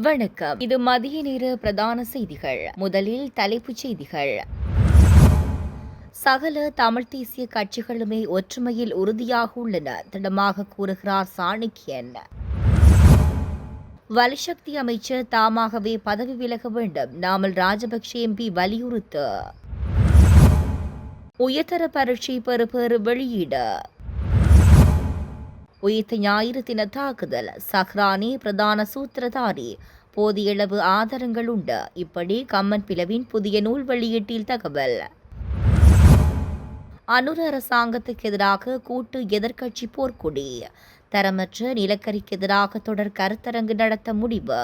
வணக்கம். இது மதிய நேர பிரதான செய்திகள். முதலில் தலைப்புச் செய்திகள். சகல தமிழ் தேசிய கட்சிகளுமே ஒற்றுமையில் உறுதியாக உள்ளன திடமாக கூறுகிறார் சாணக்கியன். வலுசக்தி அமைச்சர் தாமாகவே பதவி விலக வேண்டும் நாமல் ராஜபக்ஷ எம்பி வலியுறுத்து. உயர்தர பரீட்சை பெறுபேறு வெளியீடு. உயிர்த்த ஞாயிறு தின தாக்குதல் சஹ்ரானி பிரதான சூத்திரதாரி போதியளவு ஆதாரங்கள் உண்டு. இப்படி கம்மன் பிளவின் புதிய நூல் வெளியீட்டில் தகவல். அனுர அரசாங்கத்துக்கு எதிராக கூட்டு எதிர்க்கட்சி போர்க்குடி. தரமற்ற நிலக்கரிக்கு எதிராக தொடர் கருத்தரங்கு நடத்த முடிவு.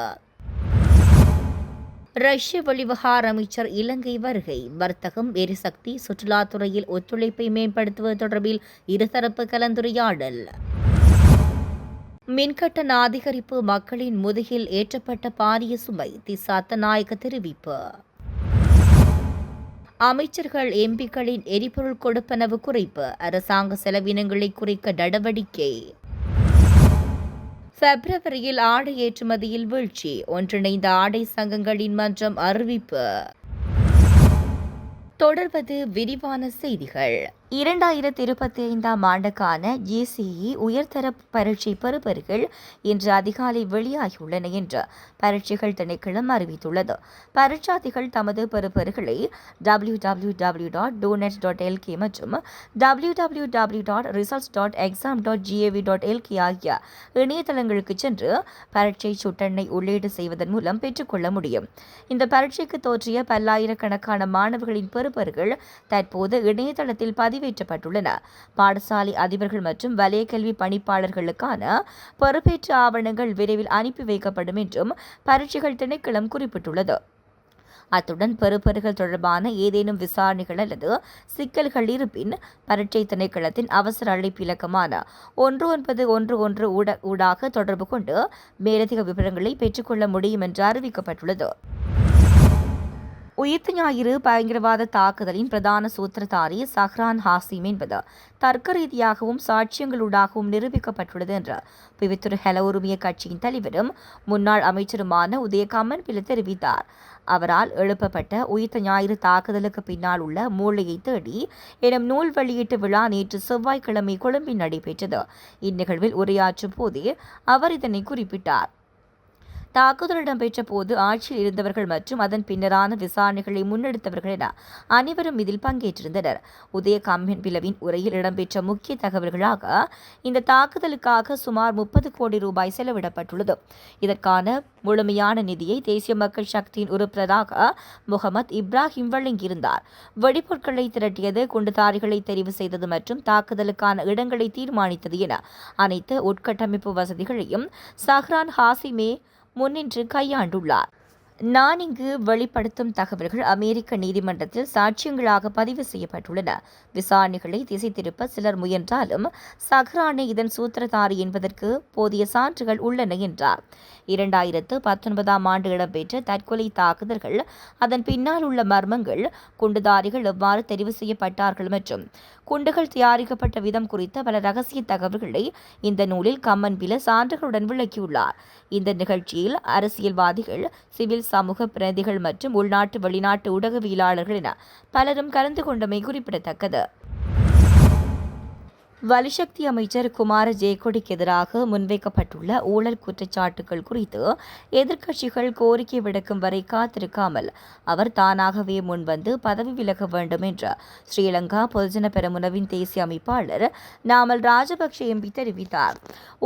ரஷ்ய வெளிவிவகார அமைச்சர் இலங்கை வருகை. வர்த்தகம், எரிசக்தி, சுற்றுலாத்துறையில் ஒத்துழைப்பை மேம்படுத்துவது தொடர்பில் இருதரப்பு கலந்துரையாடல். மின்கட்டண அதிகரிப்பு மக்களின் முதுகில் ஏற்றப்பட்ட பாரிய சுமை திஸ்ஸா அத்தநாயக்க தெரிவிப்பு. அமைச்சர்கள் எம்பிக்களின் எரிபொருள் கொடுப்பனவு குறைப்பு அரசாங்க செலவினங்களை குறைக்க நடவடிக்கை. பிப்ரவரியில் ஆடை ஏற்றுமதியில் வீழ்ச்சி ஒன்றிணைந்த ஆடை சங்கங்களின் மன்றம் அறிவிப்பு. தொடர்வது விரிவான செய்திகள். 2025 ஆண்டுக்கான ஜிசிஇ உயர்தர பரீட்சை பெறுபேறுகள் இன்று அதிகாலை வெளியாகியுள்ளன என்று பரீட்சைகள் திணைக்களம் அறிவித்துள்ளது. பரீட்சார்த்திகள் தமது பெறுபேறுகளை www.donet.lk மற்றும் www.results.exam.gov.lk ஆகிய இணையதளங்களுக்கு சென்று பரீட்சை சுட்டெண்ணை உள்ளீடு செய்வதன் மூலம் பெற்றுக்கொள்ள முடியும். இந்த பரீட்சைக்கு தோற்றிய பல்லாயிரக்கணக்கான மாணவர்களின் பெறுபேறுகள் தற்போது இணையதளத்தில் பதிவேற்றப்பட்டுள்ளன. பாடசாலை அதிபர்கள் மற்றும் வலய கல்வி பணிப்பாளர்களுக்கான பொறுப்பேற்ற ஆவணங்கள் விரைவில் அனுப்பி வைக்கப்படும் என்றும் பரீட்சைகள் திணைக்களம் குறிப்பிட்டுள்ளது. அத்துடன் பெறுபேறுகள் தொடர்பான ஏதேனும் விசாரணைகள் அல்லது சிக்கல்கள் இருப்பின் பரீட்சை திணைக்களத்தின் அவசர அழைப்பு இலக்கமான 1911 ஊடாக தொடர்பு கொண்டு மேலதிக விவரங்களை பெற்றுக்கொள்ள முடியும் என்று அறிவிக்கப்பட்டுள்ளது. உயிர்த்த ஞாயிறு பயங்கரவாத தாக்குதலின் பிரதான சூத்திரதாரி சஹ்ரான் ஹாசிம் என்பது தர்க்க ரீதியாகவும் சாட்சியங்களூடாகவும் நிரூபிக்கப்பட்டுள்ளது என்று பிவித்துரு ஹெல உரிமைய கட்சியின் தலைவரும் முன்னாள் அமைச்சருமான உதயகம்மன் பிள்ளை தெரிவித்தார். அவரால் எழுப்பப்பட்ட உயிர்த்த ஞாயிறு தாக்குதலுக்கு பின்னால் உள்ள மூளையை தேடி எனும் நூல் வெளியீட்டு விழா நேற்று செவ்வாய்க்கிழமை கொழும்பில் நடைபெற்றது. இந்நிகழ்வில் உரையாற்றும் போதே அவர் இதனை குறிப்பிட்டார். தாக்குதல் இடம்பெற்ற போது ஆட்சியில் இருந்தவர்கள் மற்றும் அதன் பின்னரான விசாரணைகளை முன்னெடுத்தவர்கள் என அனைவரும் இதில் பங்கேற்றிருந்தனர். உதயகம்மன் பிளவின் உரையில் இடம்பெற்ற முக்கிய தகவல்களாக இந்த தாக்குதலுக்காக சுமார் 30 கோடி ரூபாய் செலவிடப்பட்டுள்ளது. இதற்கான முழுமையான நிதியை தேசிய மக்கள் சக்தியின் உறுப்பினராக முகமது இப்ராஹிம் வழங்கியிருந்தார். வெடிபொருட்களை திரட்டியது, குண்டுதாரிகளை தெரிவு செய்தது மற்றும் தாக்குதலுக்கான இடங்களை தீர்மானித்தது என அனைத்து உட்கட்டமைப்பு வசதிகளையும் சஹ்ரான் ஹாசிமே முன்னின்று கையாண்டுள்ளார். நான் இங்கு வெளிப்படுத்தும் தகவல்கள் அமெரிக்க நீதிமன்றத்தில் சாட்சியங்களாக பதிவு செய்யப்பட்டுள்ளன. விசாரணைகளை திசை திருப்ப சிலர் முயன்றாலும் சஹ்ரானே இதன் சூத்திரதாரி என்பதற்கு போதிய சான்றுகள் உள்ளன என்றார். 2019 ஆண்டு இடம்பெற்ற தற்கொலை தாக்குதல்கள், அதன் பின்னால் உள்ள மர்மங்கள், குண்டுதாரிகள் எவ்வாறு தெரிவு செய்யப்பட்டார்கள் மற்றும் குண்டுகள் தயாரிக்கப்பட்ட விதம் குறித்த பல ரகசிய தகவல்களை இந்த நூலில் கம்மன் பில சான்றுகளுடன் விளக்கியுள்ளார். இந்த நிகழ்ச்சியில் அரசியல்வாதிகள், சிவில் சமூக பிரதிகள் மற்றும் உள்நாட்டு வெளிநாட்டு ஊடகவியலாளர்கள் என பலரும் கலந்து கொண்டமை குறிப்பிடத்தக்கது. வலுசக்தி அமைச்சர் குமார ஜெயக்கொடிக்கு எதிராக முன்வைக்கப்பட்டுள்ள ஊழல் குற்றச்சாட்டுகள் குறித்து எதிர்க்கட்சிகள் கோரிக்கை விடுக்கும் வரை காத்திருக்காமல் அவர் தானாகவே முன்வந்து பதவி விலக வேண்டும் என்று ஸ்ரீலங்கா பொதுஜன பெரமுனவின் தேசிய அமைப்பாளர் நாமல் ராஜபக்ஷ எம்பி தெரிவித்தார்.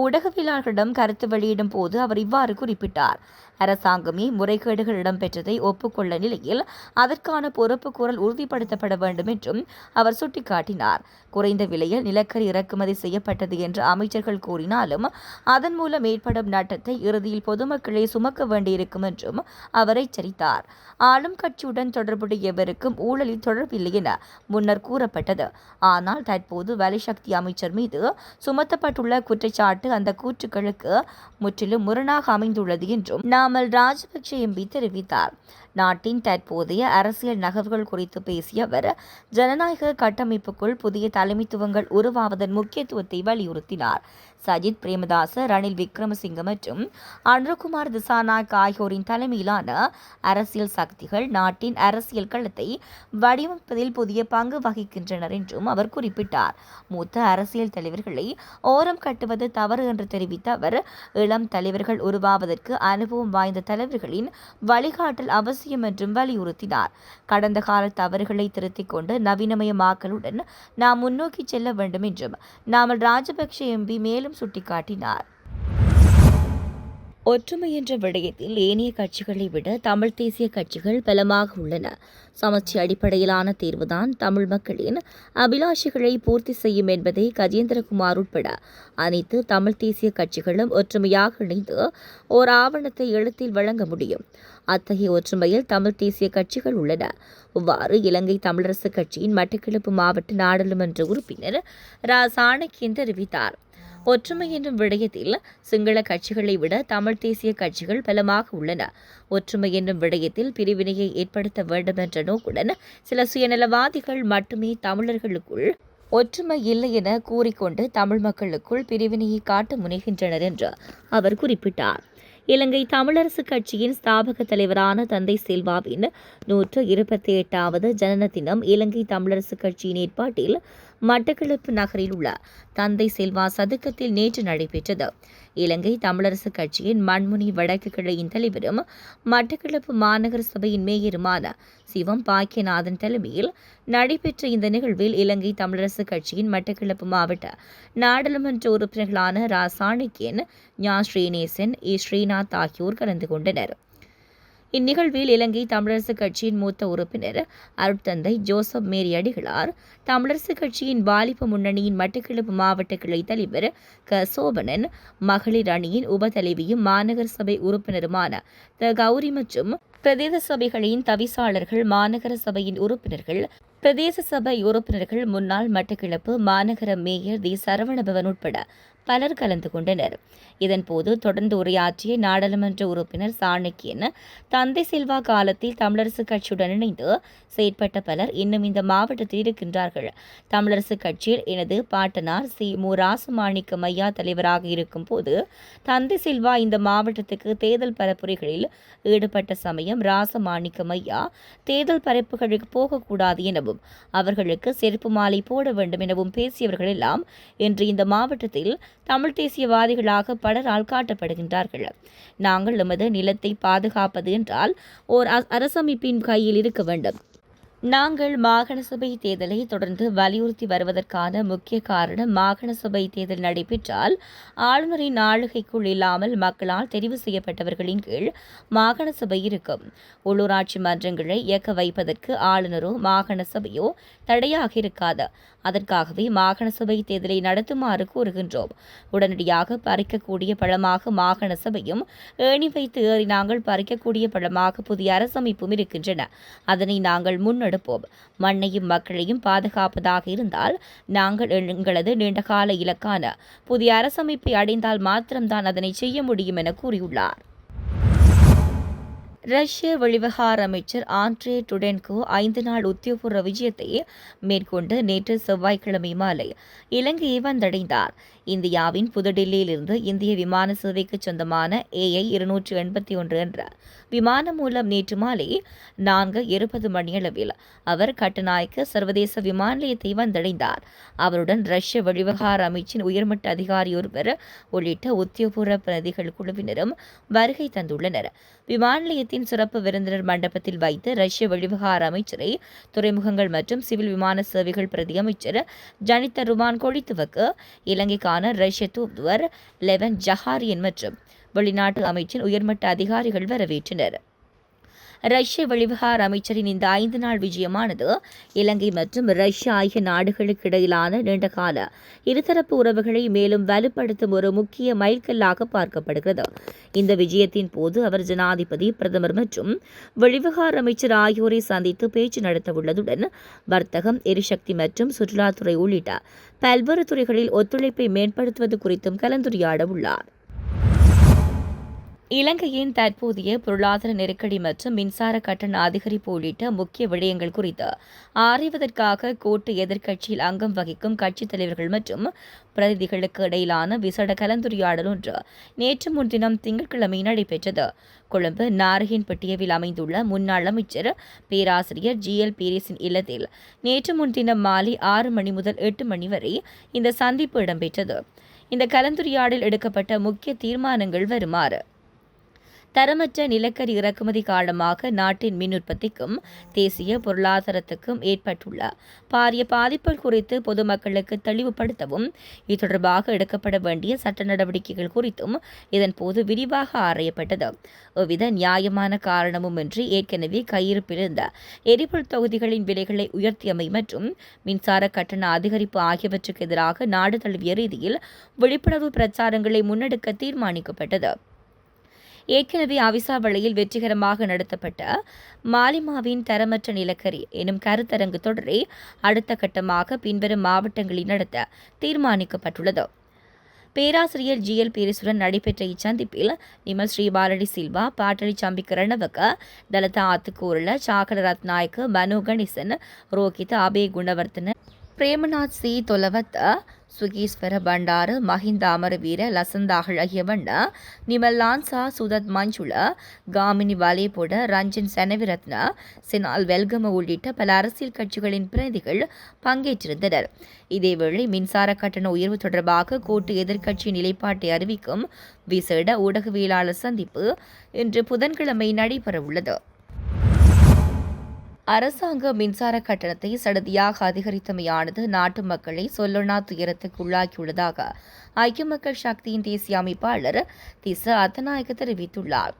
ஊடகவியலாளர்களிடம் கருத்து வெளியிடும் போது அவர் இவ்வாறு குறிப்பிட்டார். அரசாங்கமே முறைகேடுகள் இடம்பெற்றதை ஒப்புக்கொள்ள நிலையில் அதற்கான பொறுப்பு கூறல் உறுதிப்படுத்தப்பட வேண்டும் என்றும் அவர் சுட்டிக்காட்டினார். குறைந்த விலையில் நிலக்கரி இறக்குமதி செய்யப்பட்டது என்று அமைச்சர்கள் கூறினாலும் அதன் மூலம் ஏற்படும் நட்டத்தை இறுதியில் பொதுமக்களே சுமக்க வேண்டியிருக்கும் என்றும் அவர் எச்சரித்தார். ஆளும் கட்சியுடன் தொடர்புடைய எவருக்கும் ஊழலில் தொடர்பில்லை என முன்னர் கூறப்பட்டது. ஆனால் தற்போது வலுசக்தி அமைச்சர் மீது சுமத்தப்பட்டுள்ள குற்றச்சாட்டு அந்த கூற்றுக்களுக்கு முற்றிலும் முரணாக அமைந்துள்ளது என்றும் நாமல் ராஜபக்ஷ எம்பி தெரிவித்தார். நாட்டின் தற்போதைய அரசியல் நகர்வுகள் குறித்து பேசிய அவர் ஜனநாயக கட்டமைப்புக்குள் புதிய தலைமைத்துவங்கள் உருவாவதன் முக்கியத்துவத்தை வலியுறுத்தினார். சஜித் பிரேமதாச, ரணில் விக்ரமசிங்க மற்றும் அனுரகுமார் திசாநாயக் ஆகியோரின் தலைமையிலான அரசியல் சக்திகள் நாட்டின் அரசியல் களத்தை வடிவமைப்பதில் புதிய பங்கு வகிக்கின்றனர் என்றும் அவர் குறிப்பிட்டார். மூத்த அரசியல் தலைவர்களை ஓரம் கட்டுவது தவறு என்று தெரிவித்த அவர், இளம் தலைவர்கள் உருவாவதற்கு அனுபவம் வாய்ந்த தலைவர்களின் வழிகாட்டல் அவசியம் என்றும் வலியுறுத்தினார். கடந்த கால தவறுகளை திருத்திக் கொண்டு நவீனமயமாக்கலுடன் நாம் முன்னோக்கி செல்ல வேண்டும் என்றும் நாமல் ராஜபக்ஷ எம்பி மேலும் சுட்டிக்காட்டினார். ஒற்றுமை என்ற விடயத்தில் ஏனைய கட்சிகளை விட தமிழ் தேசிய கட்சிகள் பலமாக உள்ளன. சமச்சி அடிப்படையிலான தீர்வுதான் தமிழ் மக்களின் அபிலாஷைகளை பூர்த்தி செய்யும் என்பதை கஜேந்திரகுமார் உட்பட அனைத்து தமிழ் தேசிய கட்சிகளும் ஒற்றுமையாக இணைந்து ஓர் ஆவணத்தை எழுத்தில் வழங்க முடியும். அத்தகைய ஒற்றுமையில் தமிழ் தேசிய கட்சிகள் உள்ளன. இவ்வாறு இலங்கை தமிழரசு கட்சியின் மட்டக்களப்பு மாவட்ட நாடாளுமன்ற உறுப்பினர் ரா சாணக்கியன் தெரிவித்தார். ஒற்றுமை என்னும் விடயத்தில் சிங்கள கட்சிகளை விட தமிழ் தேசிய கட்சிகள் பலமாக உள்ளன. ஒற்றுமை என்னும் விடயத்தில் பிரிவினையை ஏற்படுத்த வேண்டும் என்ற நோக்குடன் சில சுயநலவாதிகள் மட்டுமே தமிழர்களுக்குள் ஒற்றுமை இல்லை என கூறிக்கொண்டு தமிழ் மக்களுக்குள் பிரிவினையை காட்ட முனைகின்றனர் என்று அவர் குறிப்பிட்டார். இலங்கை தமிழரசு கட்சியின் ஸ்தாபக தலைவரான தந்தை செல்வாவின் 128வது ஜனன தினம் இலங்கை தமிழரசு கட்சியின் ஏற்பாட்டில் மட்டக்களப்பு நகரில் உள்ள தந்தை செல்வா சதுக்கத்தில் நேற்று நடைபெற்றது. இலங்கை தமிழரசு கட்சியின் மண்முனை வடக்கு கிளையின் தலைவரும் மட்டக்களப்பு மாநகர சபையின் மேயருமான சிவம் பாக்கியநாதன் தலைமையில் நடைபெற்ற இந்த நிகழ்வில் இலங்கை தமிழரசு கட்சியின் மட்டக்களப்பு மாவட்ட நாடாளுமன்ற உறுப்பினர்களான ரா சாணக்கியன், ஞா ஸ்ரீநேசன், ஸ்ரீநாத் ஆகியோர் கலந்து கொண்டனர். இந்நிகழ்வில் இலங்கை தமிழரசு கட்சியின் மூத்த உறுப்பினர் அருட்தந்தை ஜோசப் மேரி அடிகளார், தமிழரசு கட்சியின் வாலிப முன்னணியின் மட்டக்களப்பு மாவட்ட கிளை தலைவர் க சோபனன், மகளிர் அணியின் உபதலைவியும் மாநகர சபை உறுப்பினருமான த கௌரி மற்றும் பிரதேச சபைகளின் தவிசாளர்கள், மாநகர சபையின் உறுப்பினர்கள், பிரதேச சபை உறுப்பினர்கள், முன்னாள் மட்டக்களப்பு மாநகர மேயர் தி சரவணபவன் உட்பட பலர் கலந்து கொண்டனர். இதன்போது தொடர்ந்து உரையாற்றிய நாடாளுமன்ற உறுப்பினர் சாணக்கியன், தந்தை செல்வா காலத்தில் தமிழரசு கட்சியுடன் இணைந்து செயற்பட்ட பலர் இன்னும் இந்த மாவட்டத்தில் இருக்கின்றார்கள். தமிழரசு கட்சியில் எனது பாட்டனார் சி மு ராசமாணிக்கம் ஐயா தலைவராக இருக்கும் போது தந்தை செல்வா இந்த மாவட்டத்துக்கு தேர்தல் பரப்புரைகளில் ஈடுபட்ட சமயம் ராசமாணிக்கம் ஐயா தேர்தல் பரப்புகளுக்கு போகக்கூடாது எனவும் அவர்களுக்கு செருப்பு மாலை போட வேண்டும் எனவும் பேசியவர்கள் எல்லாம் இன்று இந்த மாவட்டத்தில் தமிழ் தேசியவாதிகளாக பலரால் காட்டப்படுகின்றார்கள். நாங்கள் எமது நிலத்தை பாதுகாப்பது என்றால் ஓர் அரசமைப்பின் கையில் இருக்க வேண்டும். நாங்கள் மாகாண சபை தேர்தலை தொடர்ந்து வலியுறுத்தி வருவதற்கான முக்கிய காரணம், மாகாண சபை தேர்தல் நடைபெற்றால் ஆளுநரின் ஆளுகைக்குள் இல்லாமல் மக்களால் தெரிவு செய்யப்பட்டவர்களின் கீழ் மாகாண சபை இருக்கும். உள்ளூராட்சி மன்றங்களை இயக்க வைப்பதற்கு ஆளுநரோ மாகாண சபையோ தடையாக இருக்காது. அதற்காகவே மாகாண சபை தேர்தலை நடத்துமாறு கூறுகின்றோம். உடனடியாக பறிக்கக்கூடிய பழமாக மாகாண சபையும், ஏணி வைத்து ஏறி நாங்கள் பறிக்கக்கூடிய பழமாக புதிய அரசமைப்பும் இருக்கின்றன. அதனை நாங்கள் முன்னெடுப்போம். மண்ணையும் மக்களையும் பாதுகாப்பதாக இருந்தால் நாங்கள் எங்களது நீண்டகால இலக்கான புதிய அரசமைப்பை அடைந்தால் மாத்திரம்தான் அதனை செய்ய முடியும் என கூறியுள்ளார். ரஷ்ய வெளிவிவகார அமைச்சர் ஆண்ட்ரே டுடென்கோ 5 நாள் உத்தியோகபூர்வ விஜயத்தை மேற்கொண்டு நேற்று செவ்வாய்க்கிழமை மாலை இலங்கையை வந்தடைந்தார். இந்தியாவின் புதுடில்லியிலிருந்து இந்திய விமான சேவைக்கு சொந்தமான AI-281 என்ற விமானம் மூலம் நேற்று மாலை 4:20 மணியளவில் அவர் கட்டுநாயக்க சர்வதேச விமான நிலையத்தை வந்தடைந்தார். அவருடன் ரஷ்ய வெளிவிவகார அமைச்சின் உயர்மட்ட அதிகாரி ஒருவர் உள்ளிட்ட உத்தியோகபூர்வ பிரதிகள் குழுவினரும் வருகை தந்துள்ளனர். விமான நிலையத்தின் சிறப்பு விருந்தினர் மண்டபத்தில் வைத்து ரஷ்ய வெளிவிவகார அமைச்சரை துறைமுகங்கள் மற்றும் சிவில் விமான சேவைகள் பிரதி அமைச்சர் ஜனித்த ருமான் கொடித்துவக்கு இலங்கைக்கான ரஷ்ய தூதுவர் லெவன் ஜஹாரியன் மற்றும் வெளிநாட்டு அமைச்சின் உயர்மட்ட அதிகாரிகள் வரவேற்றனர். ரஷ்ய வெளிவிவகார அமைச்சரின் இந்த 5 நாள் விஜயமானது இலங்கை மற்றும் ரஷ்யா ஆகிய நாடுகளுக்கு இடையிலான நீண்டகால இருதரப்பு உறவுகளை மேலும் வலுப்படுத்தும் ஒரு முக்கிய மைல்கல்லாக பார்க்கப்படுகிறது. இந்த விஜயத்தின் போது அவர் ஜனாதிபதி, பிரதமர் மற்றும் வெளிவிவகார அமைச்சர் ஆகியோரை சந்தித்து பேச்சு நடத்தவுள்ளதுடன் வர்த்தகம், எரிசக்தி மற்றும் சுற்றுலாத்துறை உள்ளிட்ட பல்வேறு துறைகளில் ஒத்துழைப்பை மேம்படுத்துவது குறித்தும் கலந்துரையாட உள்ளார். இலங்கையின் தற்போதைய பொருளாதார நெருக்கடி மற்றும் மின்சார கட்டண அதிகரிப்பு உள்ளிட்ட முக்கிய விடயங்கள் குறித்து ஆராய்வதற்காக கூட்டு எதிர்க்கட்சியில் அங்கம் வகிக்கும் கட்சித் தலைவர்கள் மற்றும் பிரதிநிதிகளுக்கு இடையிலான விசேட கலந்துரையாடல் ஒன்று நேற்று முன்தினம் திங்கட்கிழமை நடைபெற்றது. கொழும்பு நாரகின்பட்டியவில் அமைந்துள்ள முன்னாள் அமைச்சர் பேராசிரியர் GL பீரிஸின் இல்லத்தில் நேற்று முன்தினம் மாலை 6 மணி முதல் 8 மணி வரை இந்த சந்திப்பு இடம்பெற்றது. இந்த கலந்துரையாடலில் எடுக்கப்பட்ட முக்கிய தீர்மானங்கள் வருமாறு: தரமற்ற நிலக்கரி இறக்குமதி காரணமாக நாட்டின் மின் உற்பத்திக்கும் தேசிய பொருளாதாரத்துக்கும் ஏற்பட்டுள்ள பாரிய பாதிப்புகள் குறித்து பொதுமக்களுக்கு தெளிவுபடுத்தவும் இது தொடர்பாக எடுக்கப்பட வேண்டிய சட்ட நடவடிக்கைகள் குறித்தும் இதன்போது விரிவாக ஆராயப்பட்டது. எவ்வித நியாயமான காரணமுமின்றி ஏற்கனவே கையிருப்பில் இருந்த எரிபொருள் தொகுதிகளின் விலைகளை உயர்த்தியமை மற்றும் மின்சார கட்டண அதிகரிப்பு ஆகியவற்றுக்கு எதிராக நாடு தழுவிய ரீதியில் விழிப்புணர்வு பிரச்சாரங்களை முன்னெடுக்க தீர்மானிக்கப்பட்டது. ஏற்கனவே அவிசாவளையில் வெற்றிகரமாக நடத்தப்பட்ட மாலிமாவின் தரமற்ற நிலக்கரி எனும் கருத்தரங்கு தொடரை அடுத்த கட்டமாக பின்வரும் மாவட்டங்களில் நடத்த தீர்மானிக்கப்பட்டுள்ளது. பேராசிரியர் GL பீரிஸுடன் நடைபெற்ற இச்சந்திப்பில் நிமல் ஸ்ரீபாலடி சில்வா, பாட்டலி சம்பிக்க ரணவக, தலத ஆத்துக்கூரல, சாகல ரத்நாயக்க, மனோ கணேசன், ரோஹித அபே குணவர்த்தன, பிரேமநாத் சி தொலவத்த, சுகீஸ்வர பண்டார, மஹிந்த அமரவீர, லசந்தாகல் அகியவண்ண, நிமல் லான்சா, சுதத் மஞ்சுள, காமினி வலேபொட, ரஞ்சன் செனவிரத்ன, சினால் வெல்கம உள்ளிட்ட பல அரசியல் கட்சிகளின் பிரதிகள் பங்கேற்றிருந்தனர். இதேவேளை மின்சார கட்டண உயர்வு தொடர்பாக கூட்டு எதிர்க்கட்சி நிலைப்பாட்டை அறிவிக்கும் விசேட ஊடகவியலாளர் சந்திப்பு இன்று புதன்கிழமை நடைபெறவுள்ளது. அரசாங்க மின்சார கட்டணத்தை சடதியாக அதிகரித்தமையானது நாட்டு மக்களை சொல்லொணா துயரத்துக்கு உள்ளாக்கியுள்ளதாக ஐக்கிய மக்கள் சக்தியின் தேசிய அமைப்பாளர் திஸ்ஸ அத்தநாயக்க தெரிவித்துள்ளார்.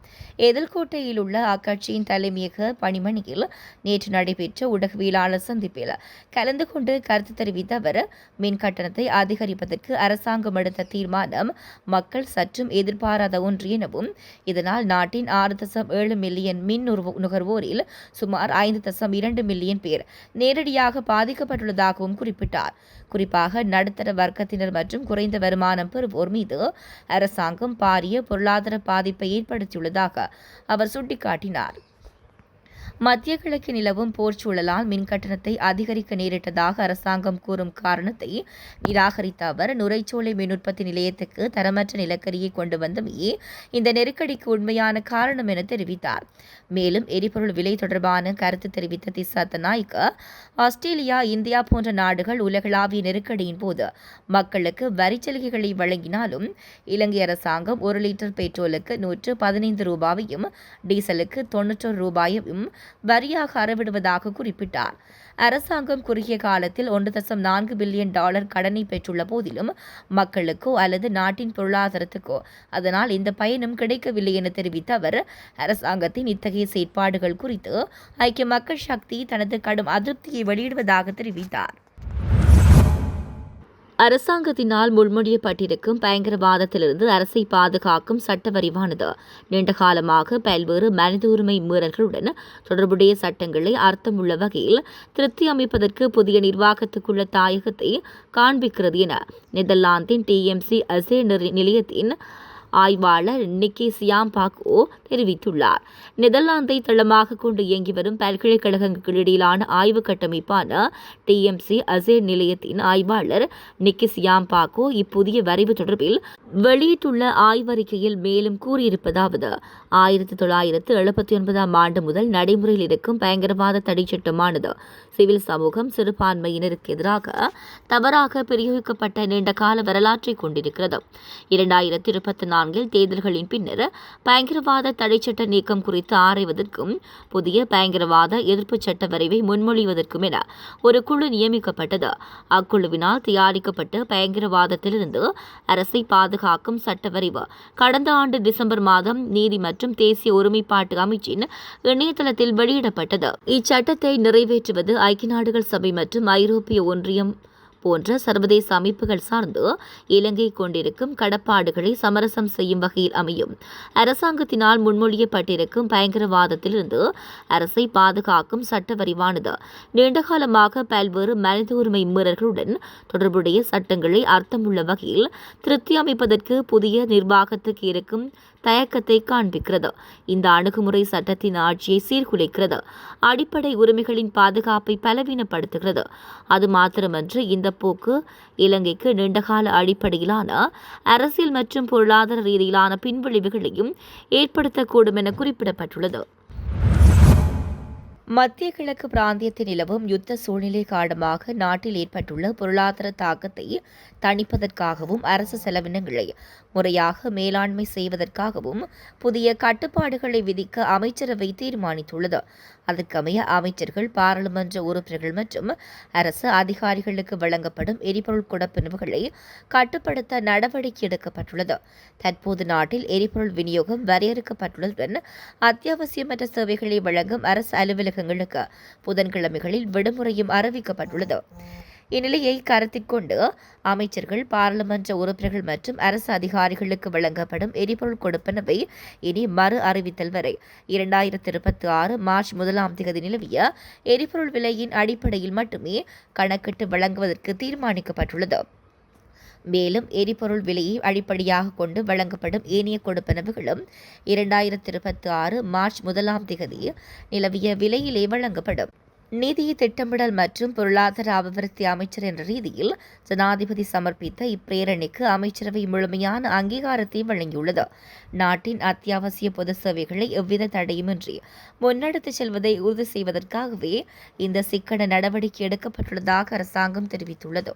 எதிர்கோட்டையில் உள்ள அக்கட்சியின் தலைமையக பணிமனையில் நேற்று நடைபெற்ற ஊடகவியலாளர் சந்திப்பில் கலந்து கொண்டு கருத்து தெரிவித்த அவர், மின் கட்டணத்தை அதிகரிப்பதற்கு அரசாங்கம் எடுத்த தீர்மானம் மக்கள் சற்றும் எதிர்பாராத ஒன்று எனவும் இதனால் நாட்டின் 6.7 மில்லியன் மின் நுகர்வோரில் சுமார் 5.2 மில்லியன் பேர் நேரடியாக பாதிக்கப்பட்டுள்ளதாகவும் குறிப்பிட்டார். குறிப்பாக நடுத்தர வர்க்கத்தினர் மற்றும் குறைந்த வருமானம் பெறுவோர் மீது அரசாங்கம் பாரிய பொருளாதார பாதிப்பை ஏற்படுத்தியுள்ளதாக அவர் சுட்டிக்காட்டினார். மத்திய கிழக்கு நிலவும் போர் சூழலால் மின் கட்டணத்தை அதிகரிக்க நேரிட்டதாக அரசாங்கம் கூறும் காரணத்தை நிராகரித்த அவர், நுரைச்சோலை மின் உற்பத்தி நிலையத்துக்கு தரமற்ற நிலக்கரியை கொண்டு வந்தமையே இந்த நெருக்கடிக்கு உண்மையான காரணம் என தெரிவித்தார். மேலும் எரிபொருள் விலை தொடர்பான கருத்து தெரிவித்த திஸ்ஸ அத்தநாயக்க, ஆஸ்திரேலியா, இந்தியா போன்ற நாடுகள் உலகளாவிய நெருக்கடியின் போது மக்களுக்கு வரிச்சலுகைகளை வழங்கினாலும் இலங்கை அரசாங்கம் 1 லிட்டர் பெட்ரோலுக்கு 115 ரூபாயையும் டீசலுக்கு 91 ரூபாயையும் வரியாக அறவிடுவதாக குறிப்பிட்டார். அரசாங்கம் குறுகிய காலத்தில் $1.4 பில்லியன் கடனை பெற்றுள்ள போதிலும் மக்களுக்கோ அல்லது நாட்டின் பொருளாதாரத்துக்கோ அதனால் இந்த பயனும் கிடைக்கவில்லை என தெரிவித்த அவர், அரசாங்கத்தின் இத்தகைய செயற்பாடுகள் குறித்து ஐக்கிய மக்கள் சக்தி தனது கடும் அதிருப்தியை வெளியிடுவதாக தெரிவித்தார். அரசாங்கத்தினால் முன்மொழியப்பட்டிருக்கும் பயங்கரவாதத்திலிருந்து அரசை பாதுகாக்கும் சட்ட வரைவானது நீண்டகாலமாக பல்வேறு மனித உரிமை மீறல்களுடன் தொடர்புடைய சட்டங்களை அர்த்தமுள்ள வகையில் திருத்தி அமைப்பதற்கு புதிய நிர்வாகத்துக்குள்ள தாயகத்தை காண்பிக்கிறது என நெதர்லாந்தின் TMC அசே நிலையத்தின் ஆய்வாளர் நிக்கி சியாம்பாக்கோ தெரிவித்துள்ளார். நெதர்லாந்தை தளமாக கொண்டு இயங்கி வரும் பல்கலைக்கழகங்களுக்கு இடையிலான ஆய்வு கட்டமைப்பான TMC அசே நிலையத்தின் ஆய்வாளர் நிக்கி சியாம்பாக்கோ இப்புதிய வரைவு தொடர்பில் வெளியிட்டுள்ள ஆய்வறிக்கையில் மேலும் கூறியிருப்பதாவது, 1979 ஆண்டு முதல் நடைமுறையில் இருக்கும் பயங்கரவாத தடை சட்டமானது சிவில் சமூகம் சிறுபான்மையினருக்கு எதிராக தவறாக பிரயோகிக்கப்பட்ட நீண்டகால வரலாற்றை கொண்டிருக்கிறது. 2024 தேர்தல்களின் பின்னர் பயங்கரவாத தடை சட்ட நீக்கம் குறித்து ஆராய்வதற்கும் புதிய பயங்கரவாத எதிர்ப்பு சட்ட வரைவை முன்மொழிவதற்கும் என ஒரு குழு நியமிக்கப்பட்டது. அக்குழுவினால் தயாரிக்கப்பட்ட பயங்கரவாதத்திலிருந்து அரசை பாதுகாக்கும் சட்ட வரைவு கடந்த ஆண்டு டிசம்பர் மாதம் நீதி மற்றும் தேசிய ஒருமைப்பாட்டு அமைச்சின் இணையதளத்தில் வெளியிடப்பட்டது. இச்சட்டத்தை நிறைவேற்றுவது ஐக்கிய நாடுகள் சபை மற்றும் ஐரோப்பிய ஒன்றியம் போன்ற சர்வதேச அமைப்புகள் சார்ந்து இலங்கை கொண்டிருக்கும் கடப்பாடுகளை சமரசம் செய்யும் வகையில் அமையும். அரசாங்கத்தினால் முன்மொழியப்பட்டிருக்கும் பயங்கரவாதத்திலிருந்து அரசை பாதுகாக்கும் சட்ட வரைவானது நீண்டகாலமாக பல்வேறு மனித உரிமை மீறல்களுடன் தொடர்புடைய சட்டங்களை அர்த்தமுள்ள வகையில் திருத்தி அமைப்பதற்கு புதிய நிர்வாகத்துக்கு இருக்கும் தயக்கத்தை காண்பிக்கிறது. இந்த அணுகுமுறை சட்டத்தின் ஆட்சியை சீர்குலைக்கிறது, அடிப்படை உரிமைகளின் பாதுகாப்பை பலவீனப்படுத்துகிறது. அது மாத்திரமன்று, இந்த போக்கு இலங்கைக்கு நீண்டகால அடிப்படையிலான அரசியல் மற்றும் பொருளாதார ரீதியிலான பின்விளைவுகளையும் ஏற்படுத்தக்கூடும் என குறிப்பிடப்பட்டுள்ளது. மத்திய கிழக்கு பிராந்தியத்தில் நிலவும் யுத்த சூழ்நிலை காரணமாக நாட்டில் ஏற்பட்டுள்ள பொருளாதார தாக்கத்தை தணிப்பதற்காகவும் அரசு செலவினங்களை முறையாக மேலாண்மை செய்வதற்காகவும் புதிய கட்டுப்பாடுகளை விதிக்க அமைச்சரவை தீர்மானித்துள்ளது. அதற்கமைய அமைச்சர்கள், பாராளுமன்ற உறுப்பினர்கள் மற்றும் அரசு அதிகாரிகளுக்கு வழங்கப்படும் எரிபொருள் கொடுப்பனவுகளை கட்டுப்படுத்த நடவடிக்கை எடுக்கப்பட்டுள்ளது. தற்போது நாட்டில் எரிபொருள் விநியோகம் வரையறுக்கப்பட்டுள்ளதுடன் அத்தியாவசியமற்ற சேவைகளை வழங்கும் அரசு அலுவலகங்களுக்கு புதன்கிழமைகளில் விடுமுறையும் அறிவிக்கப்பட்டுள்ளது. இந்நிலையை கருத்தில் கொண்டு அமைச்சர்கள், பாராளுமன்ற உறுப்பினர்கள் மற்றும் அரசு அதிகாரிகளுக்கு வழங்கப்படும் எரிபொருள் கொடுப்பனவை இனி மறு அறிவித்தல் வரை 2026 மார்ச் 1 நிலவிய எரிபொருள் விலையின் அடிப்படையில் மட்டுமே கணக்கிட்டு வழங்குவதற்கு தீர்மானிக்கப்பட்டுள்ளது. மேலும் எரிபொருள் விலையை அடிப்படையாக கொண்டு வழங்கப்படும் ஏனைய கொடுப்பனவுகளும் 2026 மார்ச் 1 நிலவிய விலையிலே வழங்கப்படும். நிதி திட்டமிடல் மற்றும் பொருளாதார அபிவிருத்தி அமைச்சர் என்ற ரீதியில் ஜனாதிபதி சமர்ப்பித்த இப்பிரேரணைக்கு அமைச்சரவை முழுமையான அங்கீகாரத்தை வழங்கியுள்ளது. நாட்டின் அத்தியாவசிய பொது சேவைகளை எவ்வித தடையுமின்றி முன்னெடுத்துச் செல்வதை உறுதி செய்வதற்காகவே இந்த சிக்கன நடவடிக்கை எடுக்கப்பட்டுள்ளதாக அரசாங்கம் தெரிவித்துள்ளது.